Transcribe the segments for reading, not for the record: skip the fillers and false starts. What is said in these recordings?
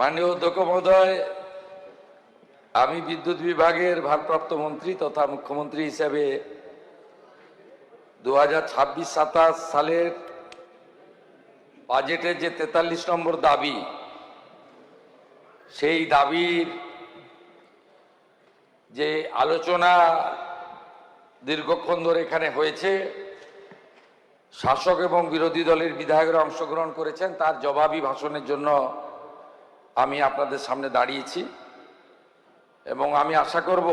মাননীয় অধ্যক্ষ মহোদয়, আমি বিদ্যুৎ বিভাগের ভারপ্রাপ্ত মন্ত্রী তথা মুখ্যমন্ত্রী হিসেবে 2026-27 সালের বাজেটের যে 43 নম্বর দাবি, সেই দাবির যে আলোচনা দীর্ঘক্ষণ ধরে এখানে হয়েছে, শাসক এবং বিরোধী দলের বিধায়করা অংশগ্রহণ করেছেন, তার জবাবি ভাষণের জন্য আমি আপনাদের সামনে দাঁড়িয়েছি। এবং আমি আশা করব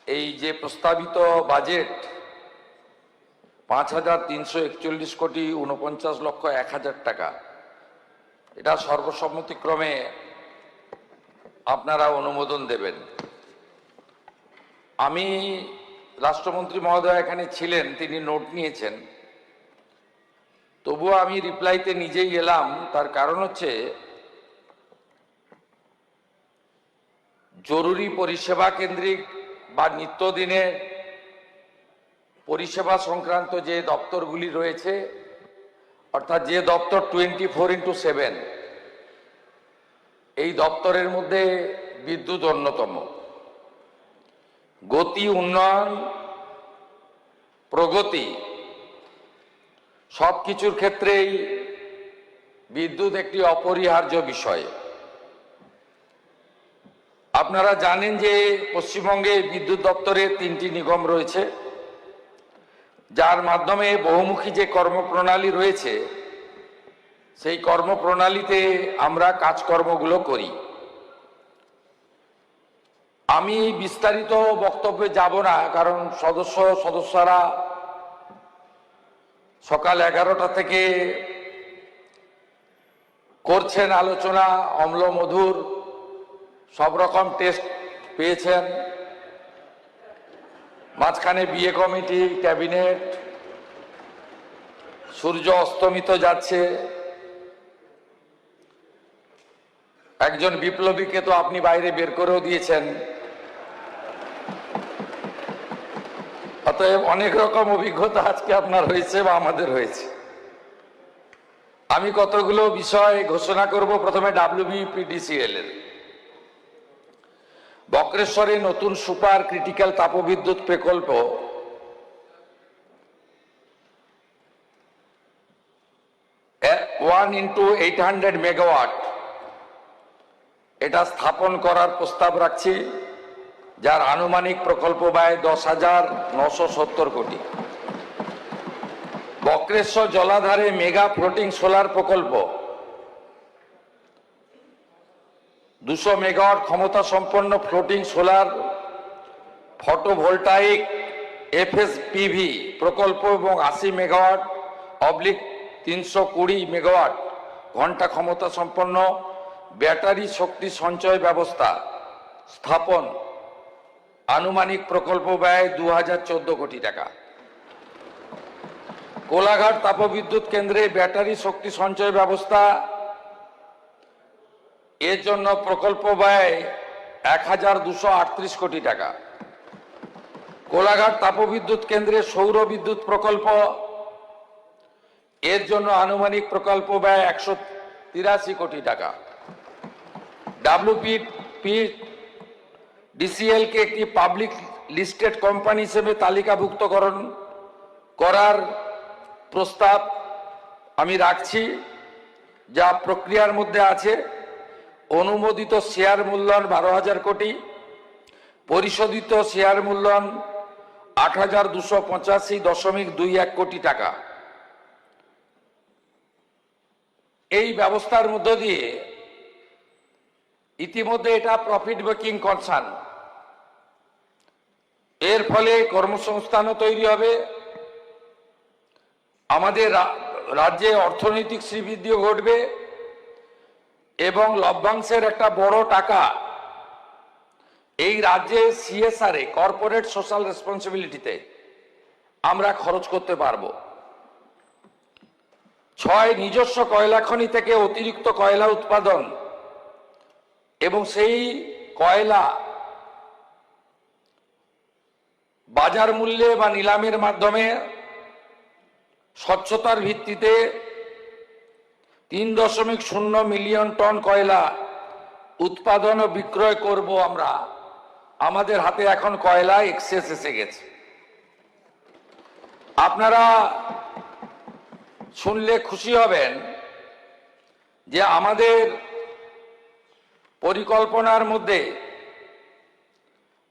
এই যে প্রস্তাবিত বাজেট 5,341 কোটি 49,01,000 টাকা, এটা সর্বসম্মতিক্রমে আপনারা অনুমোদন দেবেন। আমি রাষ্ট্রমন্ত্রী মহোদয় এখানে ছিলেন, তিনি নোট নিয়েছেন, তবুও আমি রিপ্লাইতে নিজেই এলাম। তার কারণ হচ্ছে জরুরি পরিষেবা কেন্দ্রিক বা নিত্যদিনের পরিষেবা সংক্রান্ত যে দপ্তরগুলি রয়েছে, অর্থাৎ যে দপ্তর 24x7, এই দপ্তরের মধ্যে বিদ্যুৎ অন্যতম। গতি, উন্নয়ন, প্রগতি সব কিছুর ক্ষেত্রেই বিদ্যুৎ একটি অপরিহার্য বিষয়। আপনারা জানেন যে পশ্চিমবঙ্গে বিদ্যুৎ দপ্তরে 3টি নিগম রয়েছে, যার মাধ্যমে বহুমুখী যে কর্মপ্রণালী রয়েছে, সেই কর্মপ্রণালীতে আমরা কাজকর্মগুলো করি। আমি বিস্তারিত বক্তব্যে যাব না, কারণ সদস্যরা সকাল 11টা থেকে করছেন আলোচনা, অম্ল মধুর সব রকম টেস্ট পেয়েছেন। মাঝখানে বিএ কমিটি, ক্যাবিনেট, সূর্য অস্তমিত যাচ্ছে। একজন বিপ্লবীকে তো আপনি বাইরে বের করেও দিয়েছেন। অতএব অনেক রকম অভিজ্ঞতা আজকে আপনার হয়েছে বা আমাদের হয়েছে। আমি কতগুলো বিষয় ঘোষণা করব। প্রথমে WBPDCL এর বক্রেশ্বরে নতুন সুপার ক্রিটিক্যাল তাপবিদ্যুৎ প্রকল্প 1x800 মেগাওয়াট এটা স্থাপন করার প্রস্তাব রাখছি, যার আনুমানিক প্রকল্প ব্যয় 10,970 কোটি। বক্রেশ্বর জলাধারে মেগা ফ্লোটিং সোলার প্রকল্প 200 মেগাওয়াট ক্ষমতা সম্পন্ন ফ্লোটিং সোলার ফটোভোল্টাইক FSPV প্রকল্প এবং 80 মেগাওয়াট অবলিক 320 মেগাওয়াট ঘন্টা ক্ষমতা সম্পন্ন ব্যাটারি শক্তি সঞ্চয় ব্যবস্থা স্থাপন, আনুমানিক প্রকল্প ব্যয় 2014 কোটি টাকা। কোলাঘাট তাপবিদ্যুৎ কেন্দ্রে ব্যাটারি শক্তি সঞ্চয় ব্যবস্থা, এর জন্য প্রকল্প ব্যয় 1,238 কোটি টাকা। কোলাঘাট তাপবিদ্যুৎ কেন্দ্রে সৌর বিদ্যুৎ প্রকল্প, এর জন্য আনুমানিক প্রকল্প ব্যয় 183 কোটি টাকা। WBPDCL কে একটি পাবলিক লিস্টেড কোম্পানি হিসেবে তালিকাভুক্তকরণ করার প্রস্তাব আমি রাখছি, যা প্রক্রিয়ার মধ্যে আছে। অনুমোদিত শেয়ার মূল্যায়ন 12,000 কোটি, পরিশোধিত শেয়ার মূল্যায়ন 8,285.21 কোটি টাকা। এই ব্যবস্থার মধ্য দিয়ে ইতিমধ্যে এটা প্রফিট মেকিং কনসার্ন, এর ফলে কর্মসংস্থানও তৈরি হবে, আমাদের রাজ্যে অর্থনৈতিক শ্রীবৃদ্ধিও ঘটবে এবং লভ্যাংশের একটা বড় টাকা এই রাজ্যে CSR এ কর্পোরেট সোশ্যাল রেসপন্সিবিলিটিতে আমরা খরচ করতে পারবো। 6 নিজস্ব কয়লা খনি থেকে অতিরিক্ত কয়লা উৎপাদন এবং সেই কয়লা বাজার মূল্যে বা নিলামের মাধ্যমে স্বচ্ছতার ভিত্তিতে 3.0 মিলিয়ন টন কয়লা উৎপাদন ও বিক্রয় করব আমরা। আমাদের হাতে এখন কয়লা এক্সেস এসে গেছে। আপনারা শুনলে খুশি হবেন যে আমাদের পরিকল্পনার মধ্যে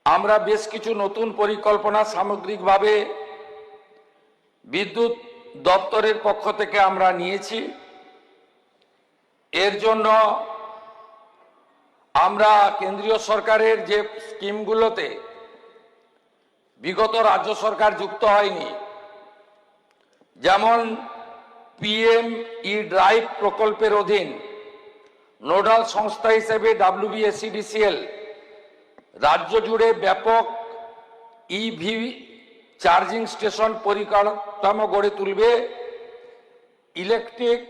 আমরা বেশ কিছু নতুন পরিকল্পনা সামগ্রিকভাবে বিদ্যুৎ দপ্তরের পক্ষ থেকে আমরা নিয়েছি। এর জন্য আমরা কেন্দ্রীয় সরকারের যে স্কিমগুলোতে বিগত রাজ্য সরকার যুক্ত হয়নি, যেমন পিএম-ই ড্রাইভ প্রকল্পের অধীন নোডাল সংস্থা হিসেবে WBSEDCL রাজ্য জুড়ে ব্যাপক ইভি চার্জিং স্টেশন পরিকাঠামো গড়ে তুলবে। ইলেকট্রিক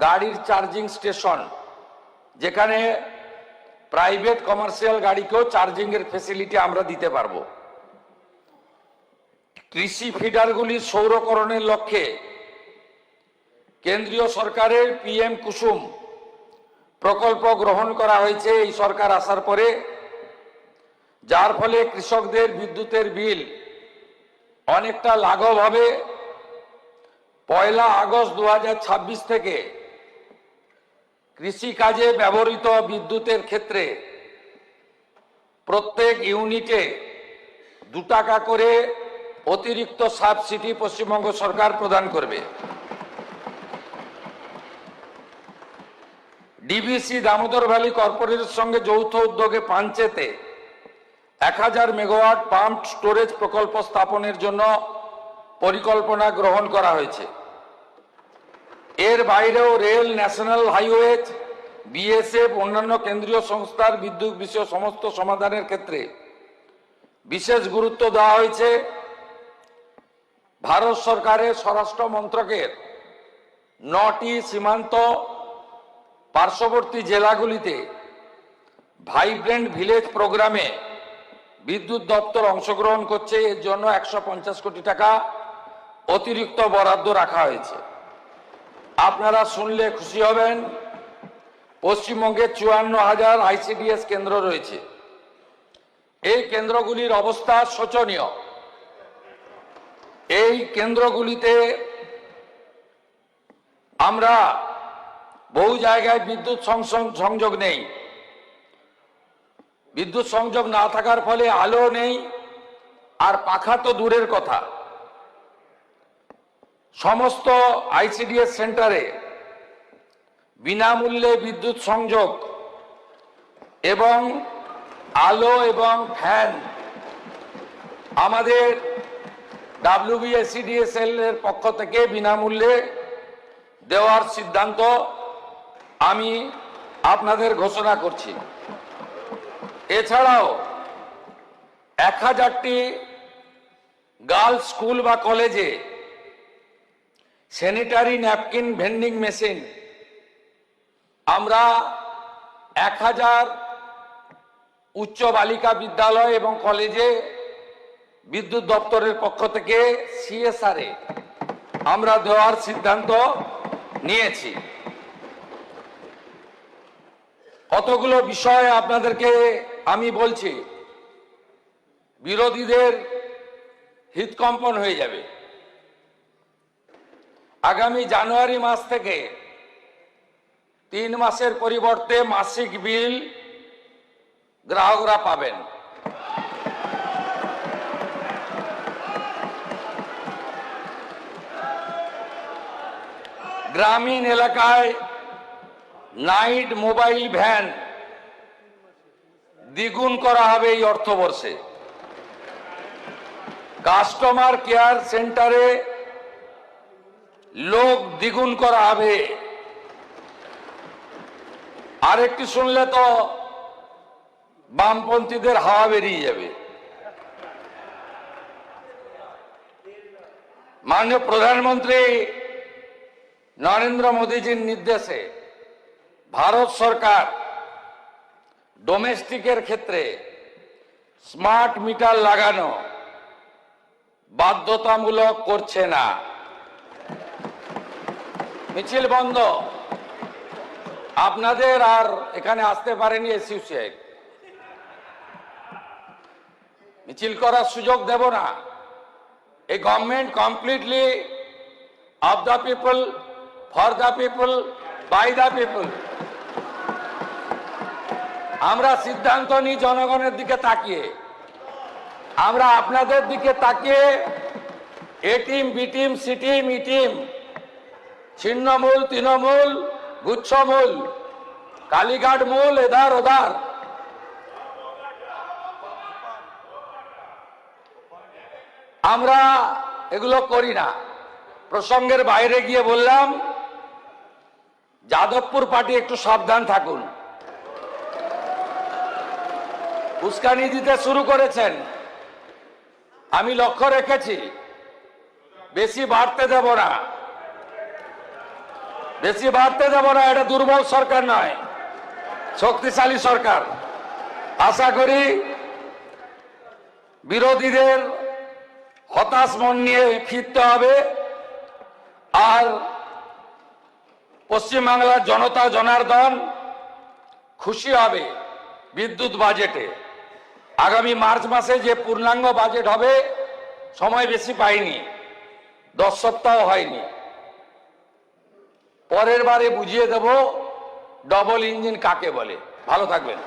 গাড়ির চার্জিং স্টেশন, যেখানে প্রাইভেট কমার্শিয়াল গাড়িকেও চার্জিং এর ফেসিলিটি আমরা দিতে পারবো। কৃষি ফিডারগুলি সৌরকরণের লক্ষ্যে কেন্দ্রীয় সরকারের PM কুসুম প্রকল্প গ্রহণ করা হয়েছে এই সরকার আসার পরে, যার ফলে কৃষকদের বিদ্যুতের বিল অনেকটা লাঘব হবে। 1 আগস্ট 2026 থেকে কৃষিকাজে ব্যবহৃত বিদ্যুতের ক্ষেত্রে প্রত্যেক ইউনিটে 2 টাকা করে অতিরিক্ত সাবসিডি পশ্চিমবঙ্গ সরকার প্রদান করবে। DVC দামোদর ভ্যালি কর্পোরেশনের সঙ্গে যৌথ উদ্যোগে পাঞ্চেতে 1000 মেগাওয়াট পাম্প স্টোরেজ প্রকল্প স্থাপনের জন্য পরিকল্পনা গ্রহণ করা হয়েছে। এর বাইরেও রেল, ন্যাশনাল হাইওয়েজ, BSF অন্যান্য কেন্দ্রীয় সংস্থার বিদ্যুৎ বিষয় সমস্ত সমাধানের ক্ষেত্রে বিশেষ গুরুত্ব দেওয়া হয়েছে। ভারত সরকারের স্বরাষ্ট্র মন্ত্রকের 9টি সীমান্ত পার্শ্ববর্তী জেলাগুলিতে ভাইব্রেন্ট ভিলেজ প্রোগ্রামে বিদ্যুৎ দপ্তর অংশগ্রহণ করছে। এর জন্য 150 কোটি টাকা অতিরিক্ত বরাদ্দ রাখা হয়েছে। আপনারা শুনলে খুশি হবেন, পশ্চিমবঙ্গে 54,000 ICDS কেন্দ্র রয়েছে। এই কেন্দ্রগুলির অবস্থা শোচনীয়। এই কেন্দ্রগুলিতে আমরা বহু জায়গায় বিদ্যুৎ সংযোগ নেই। বিদ্যুৎ সংযোগ না থাকার ফলে আলো নেই, আর পাখা তো দূরের কথা। সমস্ত ICDS সেন্টারে বিনামূল্যে বিদ্যুৎ সংযোগ এবং আলো এবং ফ্যান আমাদের WBSEDCL এর পক্ষ থেকে বিনামূল্যে দেওয়ার সিদ্ধান্ত আমি আপনাদের ঘোষণা করছি। এছাড়াও 1000টি গার্লস স্কুল বা কলেজে স্যানিটারি ন্যাপকিন ভেন্ডিং মেশিন, আমরা 1000 উচ্চ বালিকা বিদ্যালয় এবং কলেজে বিদ্যুৎ দপ্তরের পক্ষ থেকে CSR এ আমরা দেওয়ার সিদ্ধান্ত নিয়েছি। কতগুলো বিষয় আপনাদেরকে আমি বলছি, বিরোধীদের হৃদকম্পন হয়ে যাবে। আগামী জানুয়ারি মাস থেকে 3 মাসের পরিবর্তে মাসিক বিল গ্রাহকরা পাবেন। গ্রামীণ এলাকায় নাইট মোবাইল ভ্যান দ্বিগুণ করা হবে এই অর্থবর্ষে। কাস্টমার কেয়ার সেন্টারে লোক দ্বিগুণ করা হবে। আরেকটি শুনলে তো বামপন্থীদের হাওয়া বেরিয়ে যাবে। মাননীয় প্রধানমন্ত্রী নরেন্দ্র মোদীজির নির্দেশে ভারত সরকার ডোমেস্টিকের ক্ষেত্রে স্মার্ট মিটার লাগানো বাধ্যতামূলক করছে না। মিছিল বন্ধ। আপনাদের আর এখানে আসতে পারেনি এসোসিয়েট, মিছিল করার সুযোগ দেব না। এই government completely of the people, for the people, by the people. আমরা সিদ্ধান্ত নিই জনগণের দিকে তাকিয়ে, আমরা আপনাদের দিকে তাকিয়ে A team, B team, C team, E team, ছিন্নমূল, তৃণমূল, গুচ্ছমূল, কালীঘাট মূল, এধার ওধার, আমরা এগুলো করি না। প্রসঙ্গের বাইরে গিয়ে বললাম, যাদবপুর পার্টি একটু সাবধান থাকুন, উস্কানি দিতে শুরু করেছেন। আমি লক্ষ্য রেখেছি, বেশি বাড়তে দেব না, বেশি বাড়তে দেব না। এটা দুর্বল সরকার নয়, শক্তিশালী সরকার। আশা করি বিরোধীদের হতাশ মন নিয়ে ফিরতে হবে, আর পশ্চিমবাংলার জনতা জনার্দন খুশি হবে বিদ্যুৎ বাজেটে। আগামী মার্চ মাসে যে পূর্ণাঙ্গ বাজেট হবে, সময় বেশি পাইনি, 10 সপ্তাহ হয়নি। পরের বারে বুঝিয়ে দেব ডবল ইঞ্জিন কাকে বলে। ভালো থাকবেন।